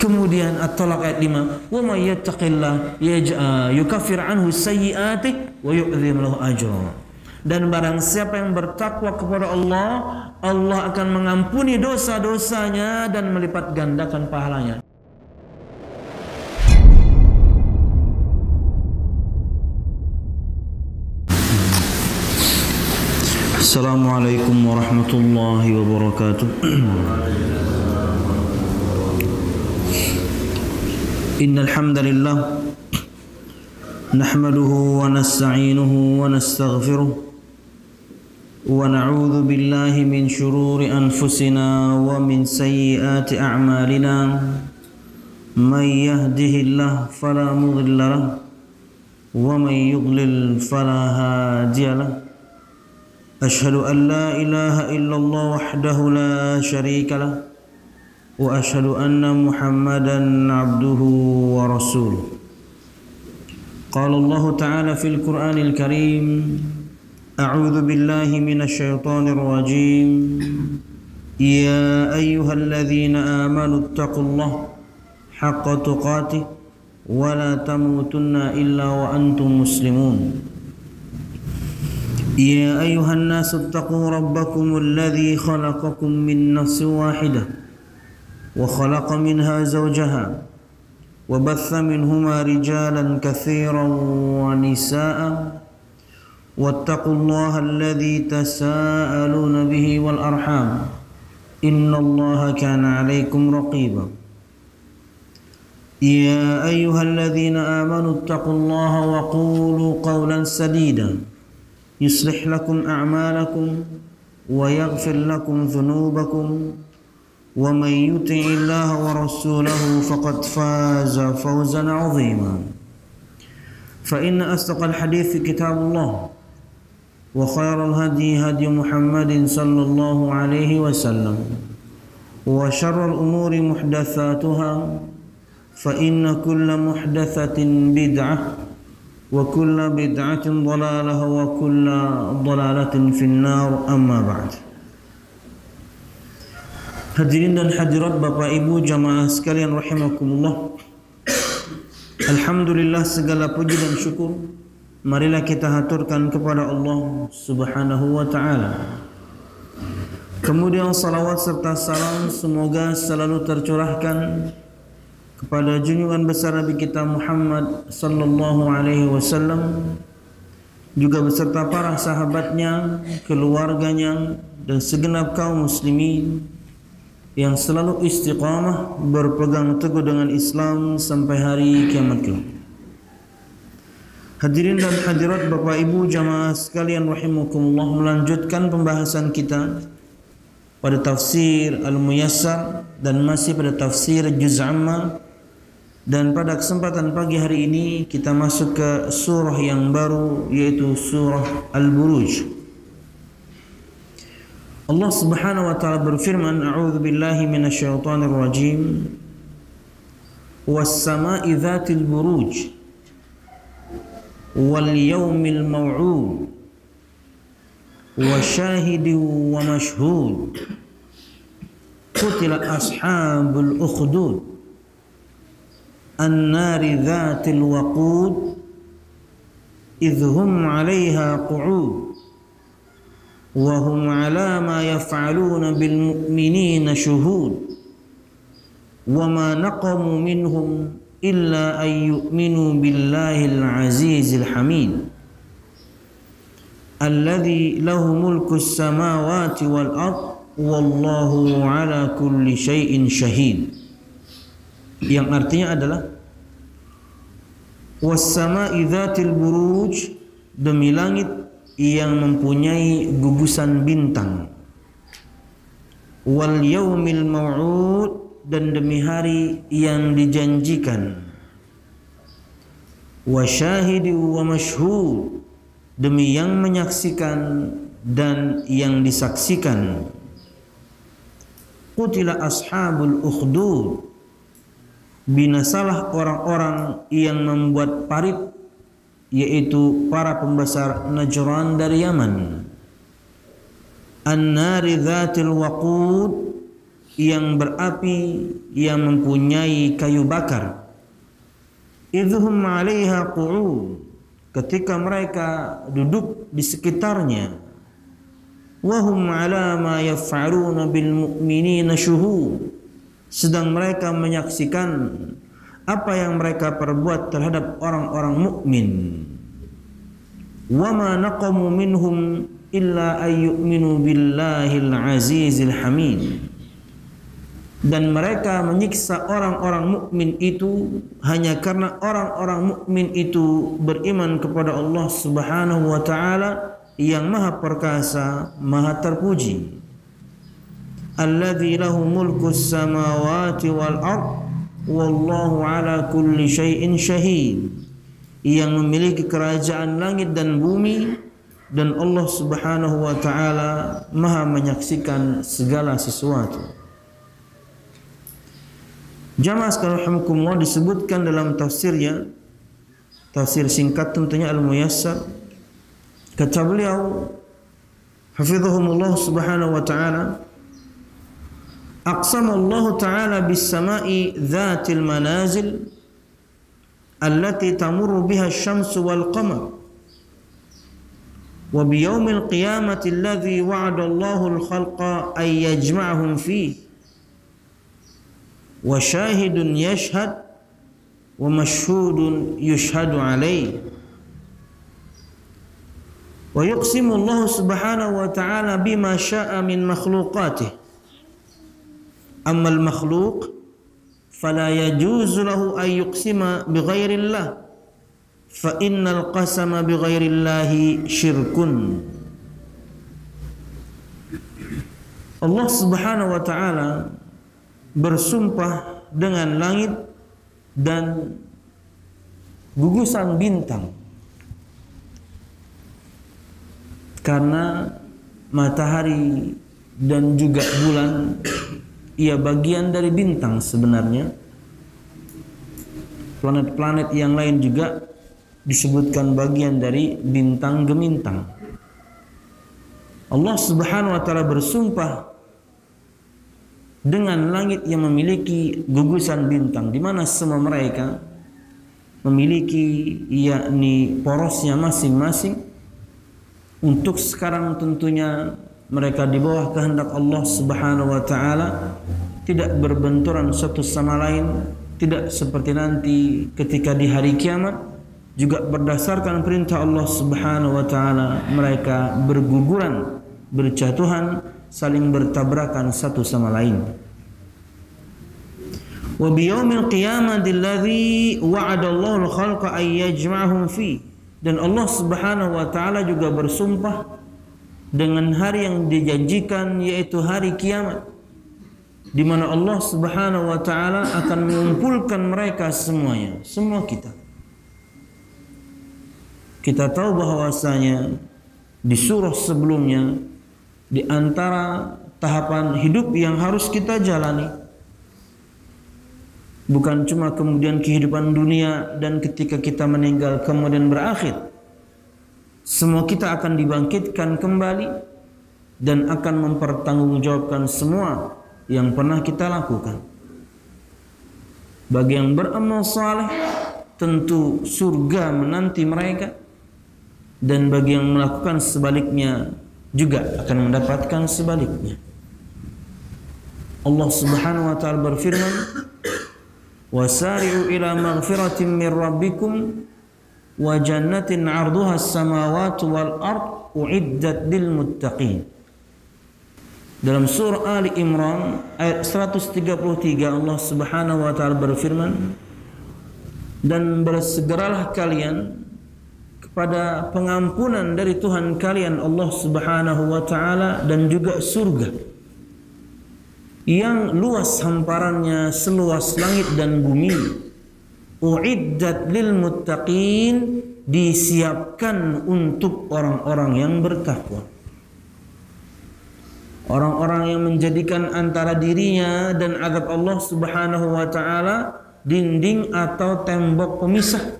Kemudian At-Talaq ayat 5, wa may yattaqillah yukaffir anhu sayyi'atihi wa yu'dhim lahu ajra. Dan barang siapa yang bertakwa kepada Allah, Allah akan mengampuni dosa-dosanya dan melipat gandakan pahalanya. Assalamualaikum warahmatullahi wabarakatuh. Innal hamdalillah nahmaduhu wa nasta'inuhu wa nastaghfiruh wa na'udzu billahi min shururi anfusina wa min sayyiati a'malina. May yahdihillahu fala mudilla lahu wa may yudlil fala hadiya lahu. Ashhadu an la ilaha illallah wahdahu la syarika lahu wa ashhadu anna Muhammadan abduhu wa rasuluh. Qala Allah ta'ala fil Qur'anil Karim, a'udzu billahi minasy syaithanir rajim. Ya ayyuhalladzina amanu taqullaha haqqa tuqatih wa la tamutunna illa wa antum muslimun. Ya ayyuhan nasu ittaqu rabbakum alladhi khalaqakum min nafsin wahidah wa khalaqa minha zawjaha wa batha minhuma rijalan katsiran wa nisaa'a wattaqullaha alladhi tasaaluna bihi wal arham innallaha kana 'alaykum raqiba. Ya ayyuhalladzina amanu ittaqullaha wa qulu qawlan sadida yuslih lakum a'malakum wa yaghfir lakum dhunubakum wa may yuti'illaha wa rasulahu faqad faza fawzan 'azima. Fa inna asdaqal hadithi kitabullah wa khairal hadi hadi Muhammadin sallallahu alaihi wasallam wa syarrul umuri muhdatsatuha fa inna kulla muhdatsatin bid'ah wa kulla bid'atin dhalalah wa kulla dhalalatin finnar, amma ba'd. Hadirin dan hadirat Bapak Ibu jamaah sekalian rahimakumullah. Alhamdulillah, segala puji dan syukur marilah kita haturkan kepada Allah Subhanahu wa taala. Kemudian salawat serta salam semoga selalu tercurahkan kepada junjungan besar Nabi kita Muhammad sallallahu alaihi wasallam, juga beserta para sahabatnya, keluarganya, dan segenap kaum muslimin yang selalu istiqamah berpegang teguh dengan Islam sampai hari kiamat kelak. Hadirin dan hadirat Bapak Ibu jamaah sekalian rahimakumullah, melanjutkan pembahasan kita pada tafsir Al-Muyassar dan masih pada tafsir Juz' Amma. Dan pada kesempatan pagi hari ini kita masuk ke surah yang baru, yaitu surah Al-Buruj. Allah Subhanahu wa taala berfirman, a'udzu billahi minasy syaithanir rajim. Was-sama'i dzatil buruj wal yawmil maw'ud wa syahidin wa mashhud qutila ashabul ukhdud an-nari dzatil waqud idhum 'alaiha qu'ud wa hum 'ala ma yaf'aluna bil mu'minina syuhud wa ma naqamu minhum illa an yu'minu billahil azizil hamid alladhi lahu mulkus samawati wal ard wallahu 'ala kulli syai'in syahid. Yang artinya adalah was-sama'i dzatil buruj, demi langit yang mempunyai gugusan bintang, wal yaumil maw'ud, dan demi hari yang dijanjikan, wa syahidi wa mashhud, demi yang menyaksikan dan yang disaksikan. Qutila ashabul ukhdud, binasalah orang-orang yang membuat parit, yaitu para pembesar Najran dari Yaman. An-nari dzatil waqud, yang berapi yang mempunyai kayu bakar. Idhum 'alaiha qu'ud, ketika mereka duduk di sekitarnya. Wa hum 'ala ma yaf'aluna bil mu'minina syuhud, sedang mereka menyaksikan apa yang mereka perbuat terhadap orang-orang mukmin. Wa ma naqamu minhum illa ayyuminu billahil azizil hamid, dan mereka menyiksa orang-orang mukmin itu hanya karena orang-orang mukmin itu beriman kepada Allah Subhanahu wa taala yang Maha Perkasa, Maha Terpuji. Alladzi lahu mulkus samawati wal ard wallahu ala kulli syai'in syahid, yang memiliki kerajaan langit dan bumi, dan Allah Subhanahu wa taala Maha menyaksikan segala sesuatu. Jamaah sekalian rahimakumullah, disebutkan dalam tafsirnya, tafsir singkat tentunya Al-Muyassar, kata beliau hafizahumullah subhanahu wa ta'ala, aqsama Allah ta'ala bis sama'i dhatil manazil allati tamurru biha asy-syamsu wal qamar wa bi yaumil qiyamati alladhi wa'ada Allahu al-khalqa ay yajma'ahum fihi wa syahidun yashhad wa mashhudun yushhadu alayh. Wa yuqsimu Allah subhanahu wa ta'ala bima sya'a min makhluqatih, amma al-makhluq fala yajuzu lahu an yuqsima bighairi Allah, fa innal qasama bighairi Allah syirkun. Allah subhanahu wa ta'ala bersumpah dengan langit dan gugusan bintang, karena matahari dan juga bulan ia bagian dari bintang sebenarnya. Planet-planet yang lain juga disebutkan bagian dari bintang gemintang. Allah Subhanahu wa taala bersumpah dengan langit yang memiliki gugusan bintang, di mana semua mereka memiliki yakni porosnya masing-masing. Untuk sekarang tentunya mereka di bawah kehendak Allah Subhanahu wa taala, tidak berbenturan satu sama lain, tidak seperti nanti ketika di hari kiamat, juga berdasarkan perintah Allah Subhanahu wa taala mereka berguguran, berjatuhan, saling bertabrakan satu sama lain. Wa bi yaumil qiyamati alladzi wa'ada Allahu al-khalqa ay yajma'ahum fi, dan Allah Subhanahu wa taala juga bersumpah dengan hari yang dijanjikan, yaitu hari kiamat, di mana Allah Subhanahu wa taala akan mengumpulkan mereka semuanya, semua kita. Kita tahu bahwasanya di surah sebelumnya, di antara tahapan hidup yang harus kita jalani, bukan cuma kemudian kehidupan dunia dan ketika kita meninggal kemudian berakhir. Semua kita akan dibangkitkan kembali dan akan mempertanggungjawabkan semua yang pernah kita lakukan. Bagi yang beramal saleh, tentu surga menanti mereka, dan bagi yang melakukan sebaliknya juga akan mendapatkan sebaliknya. Allah Subhanahu wa taala berfirman, wasari'u ila maghfiratin min rabbikum wa jannatin 'arduha as-samawati wal ard u'iddat lil muttaqin. Dalam surah Ali Imran ayat 133 Allah Subhanahu wa taala berfirman, dan bersegeralah kalian kepada pengampunan dari Tuhan kalian Allah Subhanahu wa taala, dan juga surga yang luas hamparannya seluas langit dan bumi. U'iddat lil muttaqin, disiapkan untuk orang-orang yang bertakwa. Orang-orang yang menjadikan antara dirinya dan azab Allah Subhanahu wa taala dinding atau tembok pemisah,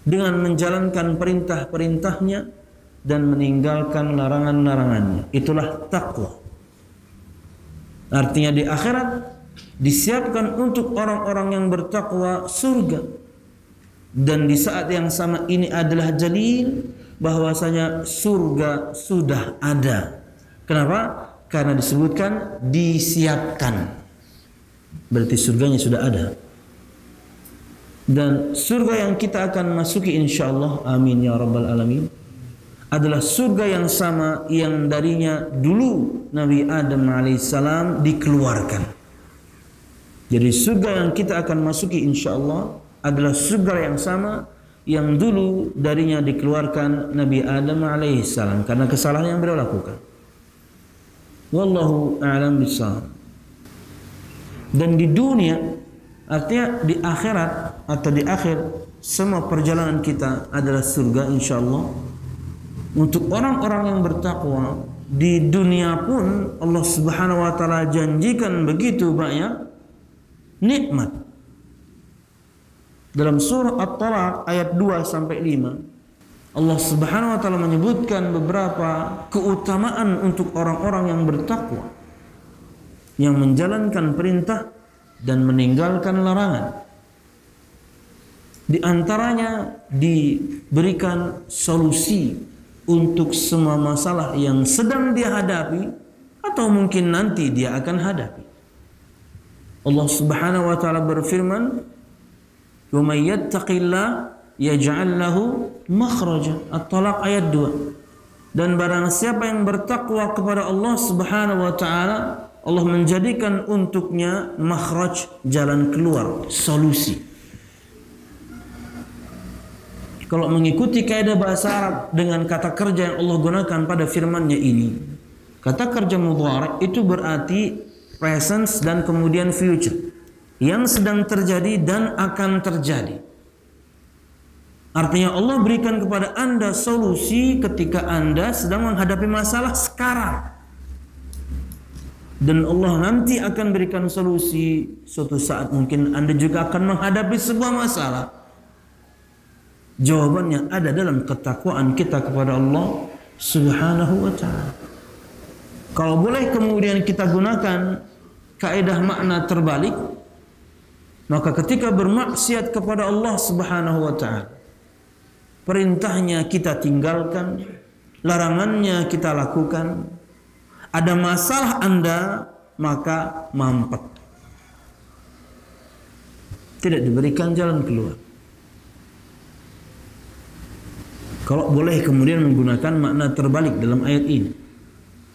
dengan menjalankan perintah-perintahnya dan meninggalkan larangan-larangannya. Itulah takwa. Artinya di akhirat disiapkan untuk orang-orang yang bertakwa surga. Dan di saat yang sama ini adalah dalil bahwasanya surga sudah ada. Kenapa? Karena disebutkan disiapkan. Berarti surganya sudah ada. Dan surga yang kita akan masuki insyaallah, amin ya rabbal alamin, adalah surga yang sama yang darinya dulu Nabi Adam alaihissalam dikeluarkan. Jadi surga yang kita akan masuki insyaallah adalah surga yang sama yang dulu darinya dikeluarkan Nabi Adam alaihissalam karena kesalahan yang beliau lakukan. Wallahu a'lam bishawab. Dan di dunia, artinya di akhirat atau di akhir, semua perjalanan kita adalah surga insyaallah. Untuk orang-orang yang bertakwa di dunia pun Allah Subhanahu wa taala janjikan begitu banyak nikmat. Dalam surah At-Talaq ayat 2 sampai 5, Allah Subhanahu wa taala menyebutkan beberapa keutamaan untuk orang-orang yang bertakwa, yang menjalankan perintah dan meninggalkan larangan. Di antaranya diberikan solusi untuk semua masalah yang sedang dia hadapi atau mungkin nanti dia akan hadapi. Allah Subhanahu wa taala berfirman, "Wa may yattaqillah yaj'al lahu makhraja." At-Talaq ayat 2. Dan barang siapa yang bertakwa kepada Allah Subhanahu wa taala, Allah menjadikan untuknya makhraj, jalan keluar, solusi. Kalau mengikuti kaidah bahasa Arab dengan kata kerja yang Allah gunakan pada firman-Nya ini, kata kerja mudhari' itu berarti present dan kemudian future, yang sedang terjadi dan akan terjadi. Artinya Allah berikan kepada Anda solusi ketika Anda sedang menghadapi masalah sekarang. Dan Allah nanti akan berikan solusi suatu saat mungkin Anda juga akan menghadapi sebuah masalah. Jawabannya ada dalam ketakwaan kita kepada Allah Subhanahu wa taala. Kalau boleh kemudian kita gunakan kaidah makna terbalik, maka ketika bermaksiat kepada Allah Subhanahu wa taala, perintahnya kita tinggalkan, larangannya kita lakukan, ada masalah Anda, maka mampet. Tidak diberikan jalan keluar. Kalau boleh kemudian menggunakan makna terbalik dalam ayat ini.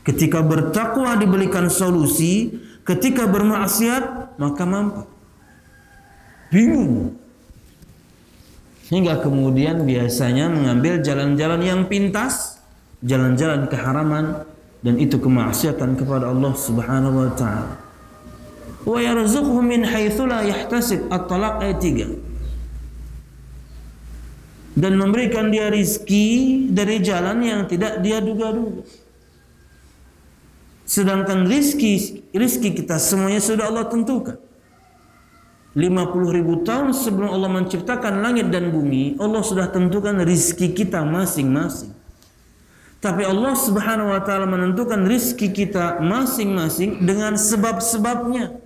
Ketika bertakwa diberikan solusi, ketika bermaksiat maka mampet. Bingung. Hingga kemudian biasanya mengambil jalan-jalan yang pintas, jalan-jalan keharaman, dan itu kemaksiatan kepada Allah Subhanahu wa taala. Wa yarzuqhu min haitsu la yahtasib. At-Talaq ayat 3. Dan memberikan dia rizki dari jalan yang tidak dia duga-duga. Sedangkan rizki kita semuanya sudah Allah tentukan. 50.000 tahun sebelum Allah menciptakan langit dan bumi, Allah sudah tentukan rizki kita masing-masing. Tapi Allah Subhanahu wa taala menentukan rizki kita masing-masing dengan sebab-sebabnya.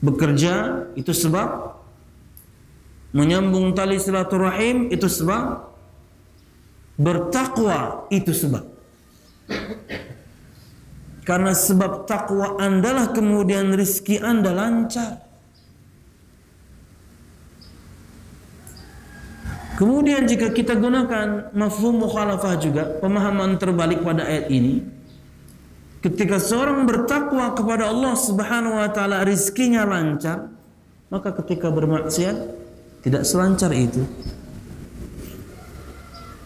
Bekerja itu sebab, menyambung tali silaturahim itu sebab, bertakwa itu sebab. Karena sebab takwa Andalah kemudian rizki Anda lancar. Kemudian jika kita gunakan mafhum mukhalafah juga, pemahaman terbalik pada ayat ini, ketika seorang bertakwa kepada Allah Subhanahu wa taala rizkinya lancar, maka ketika bermaksiat tidak selancar itu.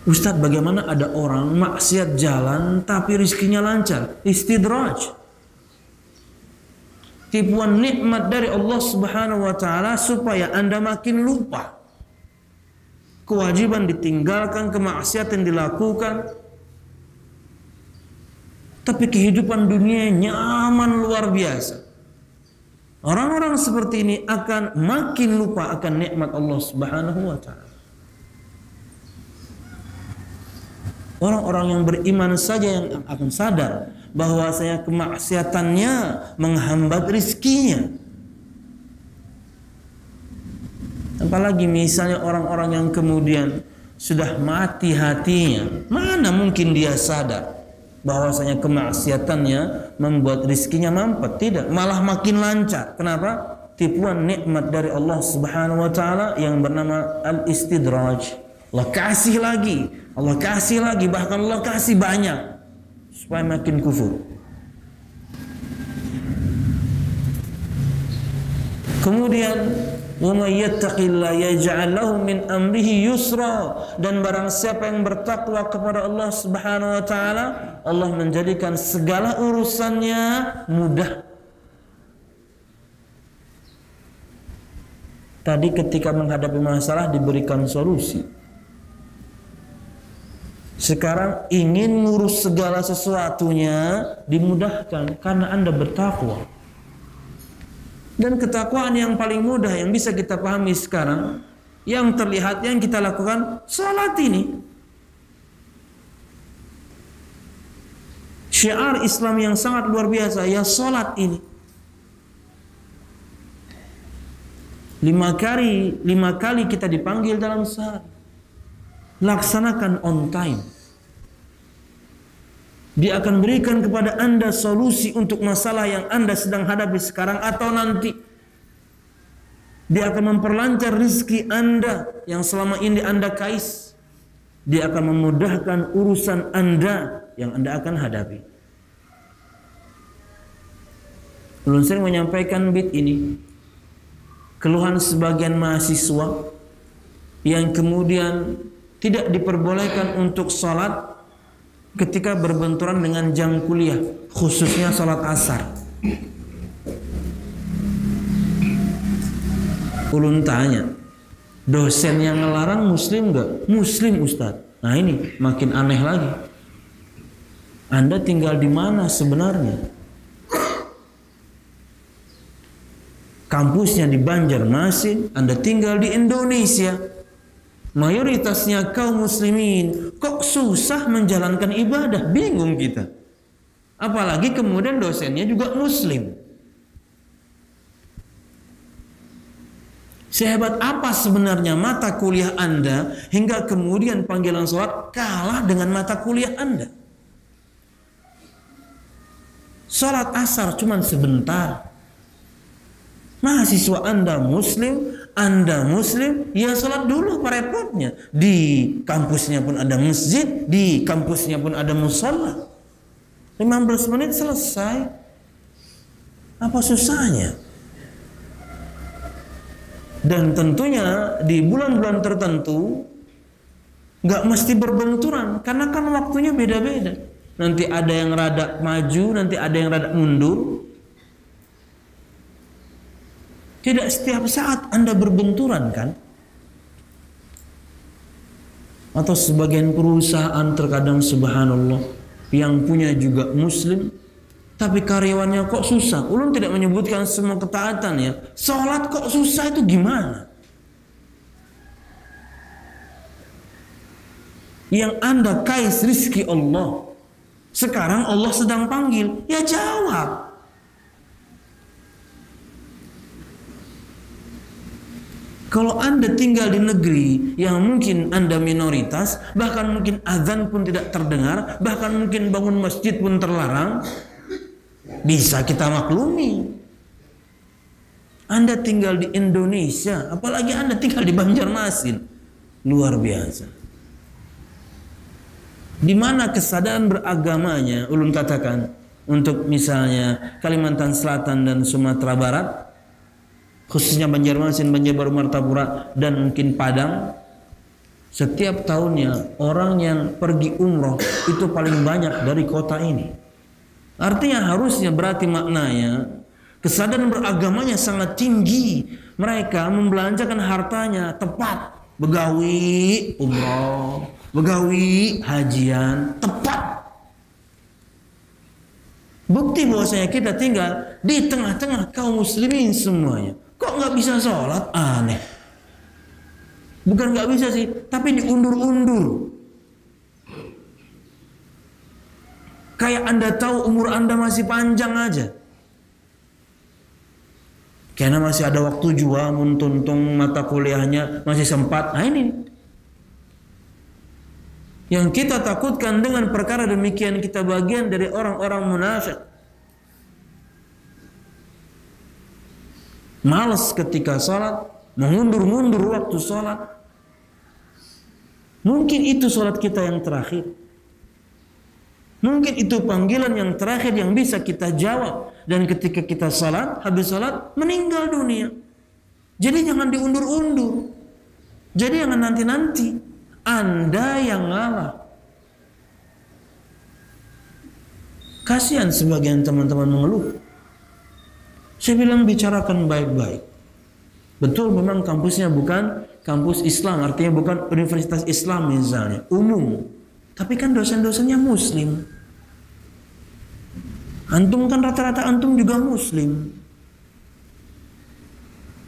Ustadz, bagaimana ada orang maksiat jalan tapi rizkinya lancar? Istidraj. Tipuan nikmat dari Allah Subhanahu wa taala supaya Anda makin lupa. Kewajiban ditinggalkan, kemaksiatan dilakukan. Tapi kehidupan dunia nyaman luar biasa. Orang-orang seperti ini akan makin lupa akan nikmat Allah Subhanahu wa taala. Orang-orang yang beriman saja yang akan sadar bahwasanya kemaksiatannya menghambat rizkinya. Apalagi misalnya orang-orang yang kemudian sudah mati hatinya, mana mungkin dia sadar bahwasanya kemaksiatannya membuat rizkinya mampet? Tidak, malah makin lancar. Kenapa? Tipuan nikmat dari Allah Subhanahu wa taala yang bernama al-istidraj. Allah kasih lagi, Allah kasih lagi, bahkan Allah kasih banyak supaya makin kufur. Kemudian wa may yattaqillaha yaj'al lahu min amrihi yusra, dan barang siapa yang bertakwa kepada Allah Subhanahu wa taala, Allah menjadikan segala urusannya mudah. Tadi ketika menghadapi masalah diberikan solusi. Sekarang ingin ngurus segala sesuatunya dimudahkan karena Anda bertakwa. Dan ketakwaan yang paling mudah yang bisa kita pahami sekarang, yang terlihat yang kita lakukan, salat ini. Syiar Islam yang sangat luar biasa, ya salat ini. 5 kali kita dipanggil dalam sehari. Laksanakan on time. Dia akan berikan kepada Anda solusi untuk masalah yang Anda sedang hadapi sekarang atau nanti. Dia akan memperlancar rizki Anda yang selama ini Anda kais. Dia akan memudahkan urusan Anda yang Anda akan hadapi. Ulun sering menyampaikan bit ini. Keluhan sebagian mahasiswa yang kemudian tidak diperbolehkan untuk salat ketika berbenturan dengan jam kuliah, khususnya salat asar. Ulun tanya, dosen yang ngelarang muslim enggak? Muslim, Ustaz. Nah ini makin aneh lagi. Anda tinggal di mana sebenarnya? Kampusnya di Banjarmasin, Anda tinggal di Indonesia. Mayoritasnya kaum muslimin, kok susah menjalankan ibadah? Bingung kita. Apalagi kemudian dosennya juga muslim. Sehebat apa sebenarnya mata kuliah Anda hingga kemudian panggilan sholat kalah dengan mata kuliah Anda? Sholat asar cuma sebentar. Mahasiswa Anda muslim, ya sholat dulu, apa repotnya? Di kampusnya pun ada masjid, di kampusnya pun ada musola. 15 menit selesai. Apa susahnya? Dan tentunya di bulan-bulan tertentu nggak mesti berbenturan, karena kan waktunya beda-beda. Nanti ada yang rada maju, nanti ada yang rada mundur. Tidak setiap saat Anda berbenturan kan? Atau sebagian perusahaan terkadang subhanallah yang punya juga muslim tapi karyawannya kok susah. Ulun tidak menyebutkan semua ketaatan ya. Salat kok susah itu gimana? Yang Anda kais rizki Allah. Sekarang Allah sedang panggil, ya jawab. Kalau Anda tinggal di negeri yang mungkin Anda minoritas, bahkan mungkin azan pun tidak terdengar, bahkan mungkin bangun masjid pun terlarang, bisa kita maklumi. Anda tinggal di Indonesia, apalagi Anda tinggal di Banjarmasin, luar biasa. Di mana kesadaran beragamanya, ulun katakan, untuk misalnya Kalimantan Selatan dan Sumatera Barat, khususnya Banjarmasin, Banjarbaru, Martapura, dan mungkin Padang, setiap tahunnya orang yang pergi umroh itu paling banyak dari kota ini. Artinya harusnya berarti maknanya kesadaran beragamanya sangat tinggi. Mereka membelanjakan hartanya tepat, begawi umroh, begawi hajian, tepat. Bukti bahwasanya kita tinggal di tengah-tengah kaum muslimin semuanya. Kok nggak bisa sholat? Aneh. Bukan nggak bisa sih, tapi diundur-undur. Kayak Anda tahu umur Anda masih panjang aja. Karena masih ada waktu jua, tuntung mata kuliahnya masih sempat. Nah ini yang kita takutkan dengan perkara demikian, kita bagian dari orang-orang munafik. Malas ketika sholat, mengundur-mundur waktu sholat. Mungkin itu sholat kita yang terakhir. Mungkin itu panggilan yang terakhir yang bisa kita jawab. Dan ketika kita salat, habis salat, meninggal dunia. Jadi jangan diundur-undur. Jadi jangan nanti-nanti. Anda yang ngalah. Kasihan sebagian teman-teman mengeluh. Saya bilang bicarakan baik-baik. Betul memang kampusnya bukan kampus Islam. Artinya bukan universitas Islam misalnya. Umum. Tapi kan dosen-dosennya muslim. Antum kan rata-rata antum juga muslim.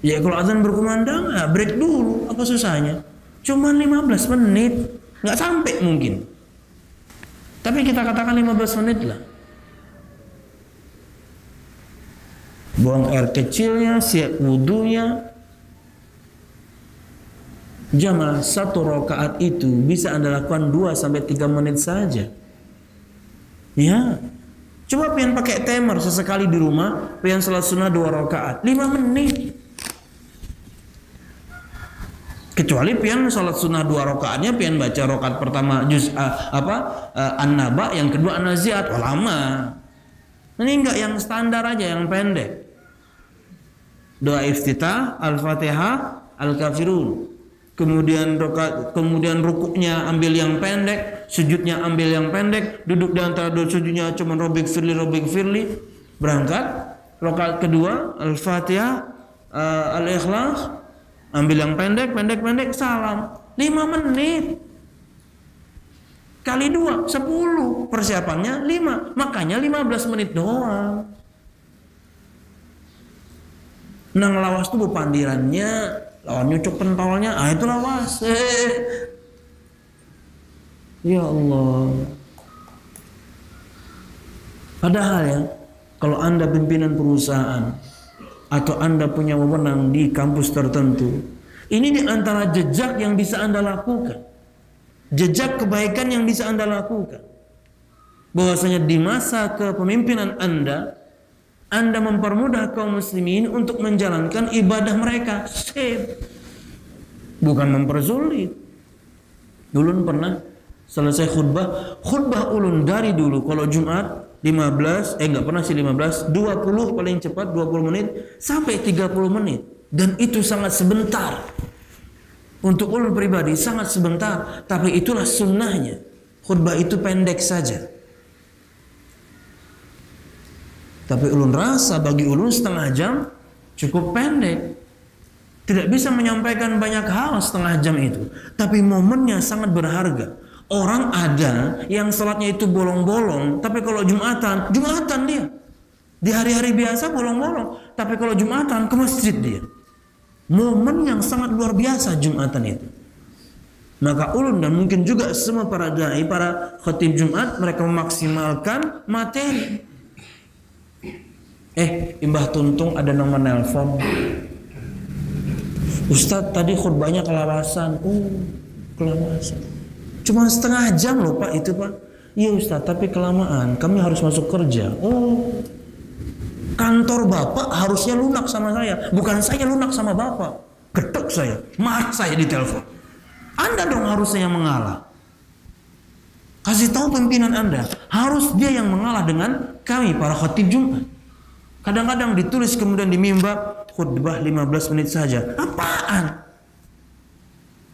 Ya kalau azan berkumandang, ya break dulu. Apa susahnya? Cuman 15 menit. Nggak sampai mungkin. Tapi kita katakan 15 menit lah. Buang air kecilnya, siap wudunya. Jamaah 1 rakaat itu bisa Anda lakukan 2-3 menit saja. Ya. Coba pian pakai timer sesekali di rumah, pian salat sunnah 2 rakaat, 5 menit. Kecuali pian salat sunnah 2 rakaatnya pian baca rakaat pertama juz An-Naba, yang kedua An-Naziat, lama. Ini enggak yang standar aja, yang pendek. Doa iftitah, Al-Fatihah, Al-Kafirun. Kemudian rukuknya ambil yang pendek, sujudnya ambil yang pendek, duduk di antara dua sujudnya cuma robik firli, berangkat. Rakaat kedua Al-Fatihah, Al-Ikhlas, ambil yang pendek, salam. 5 menit. Kali 2, 10. Persiapannya 5. Makanya 15 menit doang. Nang lawas tuh pandirannya, lawan nyucuk pentolnya, itu lawas. Ya Allah. Padahal ya, kalau Anda pimpinan perusahaan atau Anda punya wewenang di kampus tertentu, ini di antara jejak yang bisa Anda lakukan. Jejak kebaikan yang bisa Anda lakukan. Bahwasanya di masa kepemimpinan Anda mempermudah kaum muslimin untuk menjalankan ibadah mereka. Bukan mempersulit. Dulu pernah selesai khutbah ulun dari dulu. Kalau Jumat 15, enggak pernah sih 15, 20 paling cepat 20 menit sampai 30 menit. Dan itu sangat sebentar. Untuk ulun pribadi sangat sebentar, tapi itulah sunnahnya. Khutbah itu pendek saja. Tapi ulun rasa bagi ulun setengah jam cukup pendek. Tidak bisa menyampaikan banyak hal setengah jam itu. Tapi momennya sangat berharga. Orang ada yang salatnya itu bolong-bolong, tapi kalau Jumatan dia. Di hari-hari biasa bolong-bolong, tapi kalau Jumatan ke masjid dia. Momen yang sangat luar biasa Jumatan itu. Maka ulun dan mungkin juga semua para dai, para khatib Jumat, mereka memaksimalkan materi. Imbah Tuntung ada nomor nelpon. Ustadz tadi khutbahnya kelawasan. Kelawasan. Cuma setengah jam loh Pak itu Pak. Iya Ustadz, tapi kelamaan. Kami harus masuk kerja. Kantor Bapak harusnya lunak sama saya. Bukan saya lunak sama Bapak. Gedek saya. Marah saya di telepon. Anda dong harusnya yang mengalah. Kasih tahu pimpinan Anda. Harus dia yang mengalah dengan kami para khatib Jumat. Kadang-kadang ditulis kemudian di mimbar khutbah 15 menit saja. Apaan?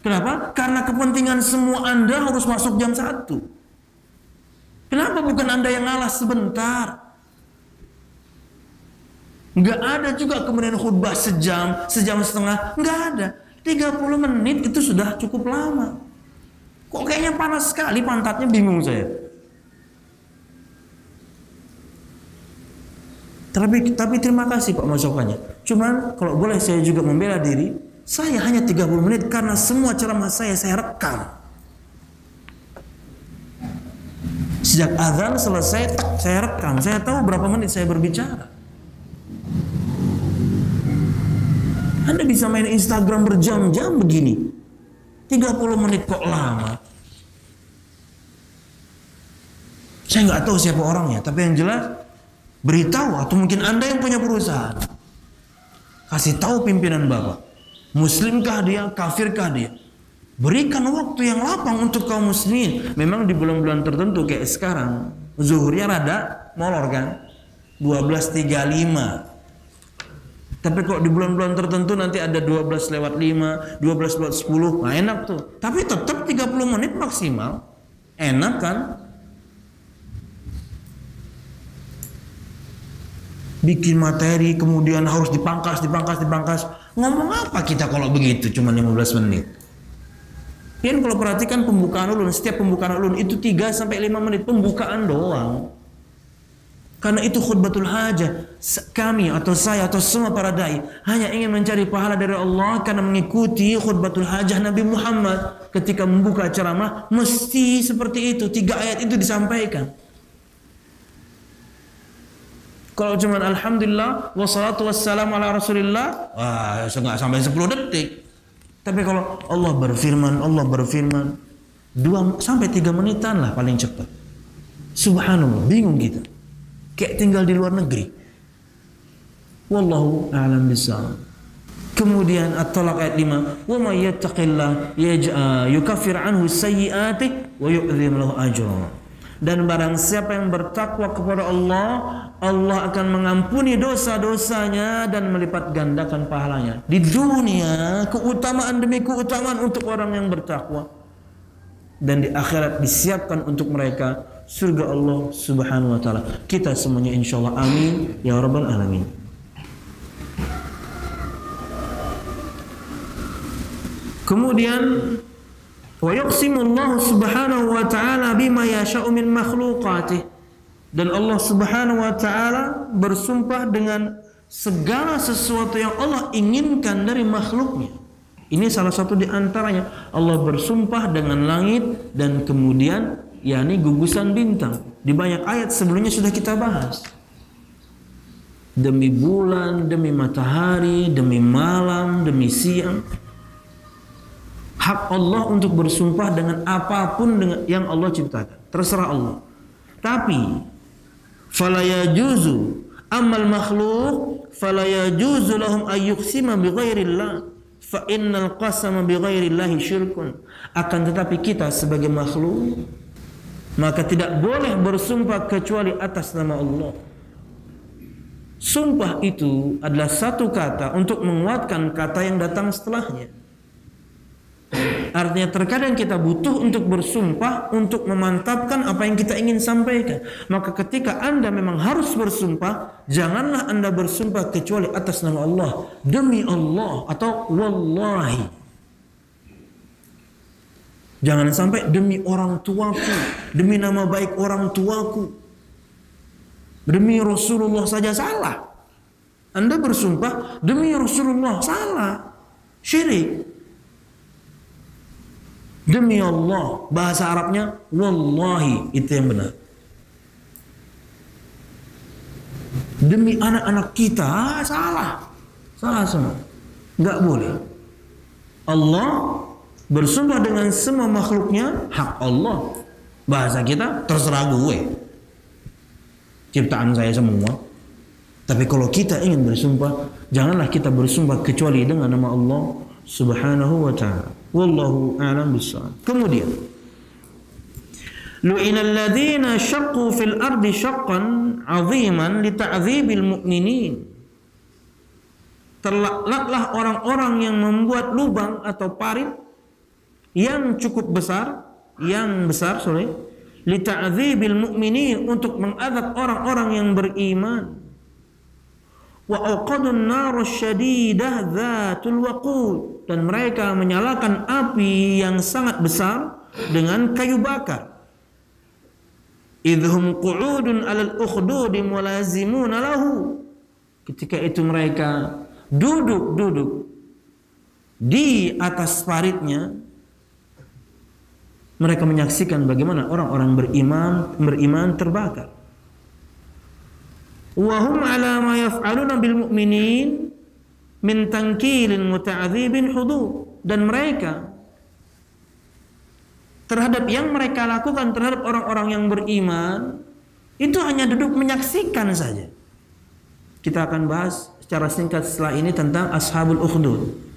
Kenapa? Karena kepentingan semua Anda harus masuk jam 1. Kenapa bukan Anda yang ngalah sebentar? Enggak ada juga kemudian khutbah sejam setengah. Enggak ada. 30 menit itu sudah cukup lama. Kok kayaknya panas sekali pantatnya, bingung saya. Tapi terima kasih Pak masukannya. Cuman kalau boleh saya juga membela diri, saya hanya 30 menit karena semua ceramah saya rekam. Sejak azan selesai, saya rekam. Saya tahu berapa menit saya berbicara. Anda bisa main Instagram berjam-jam begini. 30 menit kok lama. Saya nggak tahu siapa orangnya, tapi yang jelas beritahu, atau mungkin Anda yang punya perusahaan, kasih tahu pimpinan Bapak, Muslimkah dia, kafirkah dia. Berikan waktu yang lapang untuk kaum muslimin. Memang di bulan-bulan tertentu kayak sekarang, zuhurnya rada molor kan, 12.35. Tapi kok di bulan-bulan tertentu nanti ada 12:05, 12:10, nah enak tuh. Tapi tetap 30 menit maksimal, enak kan? Bikin materi kemudian harus dipangkas. Ngomong apa kita kalau begitu cuma 15 menit? Kan kalau perhatikan pembukaan ulun, setiap pembukaan ulun itu 3-5 menit pembukaan doang. Karena itu khutbatul hajah. Kami atau saya atau semua para dai hanya ingin mencari pahala dari Allah karena mengikuti khutbatul hajah Nabi Muhammad. Ketika membuka ceramah mesti seperti itu, 3 ayat itu disampaikan. Kalau cuma alhamdulillah wassalatu wassalamu ala rasulillah, wah, enggak sampai 10 detik. Tapi kalau Allah berfirman 2-3 menitan lah paling cepat. Subhanallah, bingung kita. Kayak tinggal di luar negeri. Wallahu a'lam bishawab. Kemudian At-Talaq ayat 5, "Wa may yattaqillah yukaffir anhu sayyi'atihi wa yu'dhim lahu ajra." Dan barang siapa yang bertakwa kepada Allah, Allah akan mengampuni dosa-dosanya dan melipat gandakan pahalanya. Di dunia, keutamaan demi keutamaan untuk orang yang bertakwa. Dan di akhirat disiapkan untuk mereka surga Allah Subhanahu wa taala. Kita semuanya insyaallah amin ya rabbal alamin. Kemudian wa yuqsimullahu subhanahu wa ta'ala bima yasha'u min makhluqatih. Dan Allah subhanahu wa ta'ala bersumpah dengan segala sesuatu yang Allah inginkan dari makhluknya. Ini salah satu di antaranya. Allah bersumpah dengan langit dan kemudian yakni gugusan bintang. Di banyak ayat sebelumnya sudah kita bahas. Demi bulan, demi matahari, demi malam, demi siang. Hak Allah untuk bersumpah dengan apapun yang Allah ciptakan. Terserah Allah. Tapi fala yajuzu amal makhluk fala yajuzu lahum ayyuqsima bighairillah fa innal qasama bighairillahi syirkun. Akan tetapi kita sebagai makhluk maka tidak boleh bersumpah kecuali atas nama Allah. Sumpah itu adalah satu kata untuk menguatkan kata yang datang setelahnya. Artinya terkadang kita butuh untuk bersumpah untuk memantapkan apa yang kita ingin sampaikan. Maka ketika Anda memang harus bersumpah, janganlah Anda bersumpah kecuali atas nama Allah, demi Allah atau wallahi. Jangan sampai demi orang tuaku, demi nama baik orang tuaku, demi Rasulullah saja salah. Anda bersumpah demi Rasulullah salah, syirik. Demi Allah, bahasa Arabnya wallahi, itu yang benar. Demi anak-anak kita, salah semua, nggak boleh. Allah bersumpah dengan semua makhluknya, hak Allah. Bahasa kita terserah gue, ciptaan saya semua. Tapi kalau kita ingin bersumpah, janganlah kita bersumpah kecuali dengan nama Allah Subhanahu wa ta'ala. Wallahu a'lam bishawab. Kemudian lu'inal ladzina syaqqu fil ardi syaqqan 'aziman li ta'dzibil mu'minin. Terlaknatlah orang-orang yang membuat lubang atau parit yang cukup besar, li ta'dzibil mu'minin, untuk mengadab orang-orang yang beriman. Wa aqadun nar syadidah dzatul waqud, dan mereka menyalakan api yang sangat besar dengan kayu bakar. Idhum qu'udun 'alal ukhdudi mulazimuna lahu, ketika itu mereka duduk di atas paritnya Mereka menyaksikan bagaimana orang-orang beriman terbakar. Wa hum ala ma yaf'aluna bil mu'minin min tankilin muta'adzibin hudur. Dan mereka terhadap yang mereka lakukan terhadap orang-orang yang beriman itu hanya duduk menyaksikan saja. Kita akan bahas secara singkat setelah ini tentang ashabul ukhdud.